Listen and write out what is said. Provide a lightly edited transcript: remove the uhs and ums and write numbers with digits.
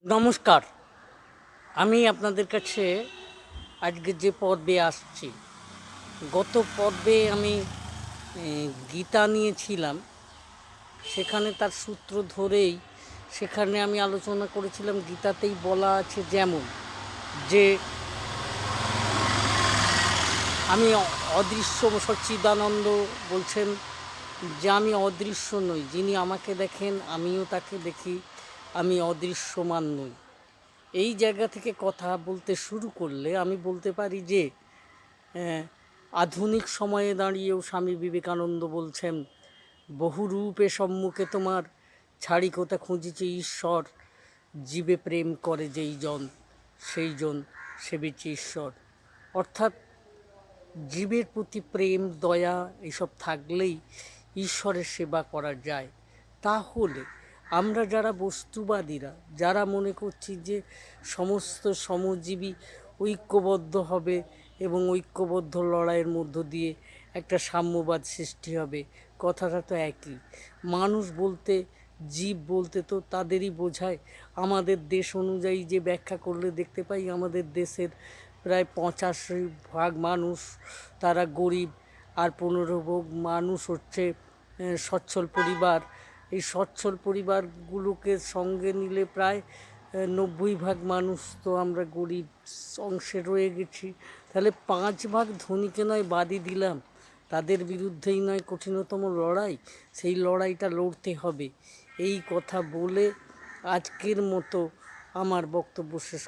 নমস্কার। আমি আপনাদের কাছে আজকে যে পর্বে আসছি, গত পর্বে আমি গীতা নিয়েছিলাম। সেখানে তার সূত্র ধরেই সেখানে আমি আলোচনা করেছিলাম, গীতাতেই বলা আছে যেমন যে আমি অদৃশ্য, সচ্চিদানন্দ বলছেন যে আমি অদৃশ্য নই, যিনি আমাকে দেখেন আমিও তাকে দেখি, আমি অদৃশ্যমান নই। এই জায়গা থেকে কথা বলতে শুরু করলে আমি বলতে পারি যে আধুনিক সময়ে দাঁড়িয়েও স্বামী বিবেকানন্দ বলছেন, বহু রূপে সম্মুখে তোমার, ছাড়ি কোথা খুঁজিছে ঈশ্বর, জীবে প্রেম করে যেই জন, সেই জন সেবিছে ঈশ্বর। অর্থাৎ জীবের প্রতি প্রেম, দয়া এসব থাকলেই ঈশ্বরের সেবা করা যায়। তাহলে আমরা যারা বস্তুবাদীরা, যারা মনে করছি যে সমস্ত শ্রমজীবী ঐক্যবদ্ধ হবে এবং ঐক্যবদ্ধ লড়াইয়ের মধ্য দিয়ে একটা সাম্যবাদ সৃষ্টি হবে, কথাটা তো একই। মানুষ বলতে, জীব বলতে তো তাদেরই বোঝায়। আমাদের দেশ অনুযায়ী যে ব্যাখ্যা করলে দেখতে পাই, আমাদের দেশের প্রায় 85% মানুষ তারা গরিব, আর 15% মানুষ হচ্ছে সচ্ছল পরিবার। এই সচ্ছল পরিবারগুলোকে সঙ্গে নিলে প্রায় 90% মানুষ তো আমরা গরিব অংশে রয়ে গেছি। তাহলে 5% ধনীকে নয় বাদই দিলাম, তাদের বিরুদ্ধেই নয় কঠিনতম লড়াই, সেই লড়াইটা লড়তে হবে। এই কথা বলে আজকের মতো আমার বক্তব্য শেষ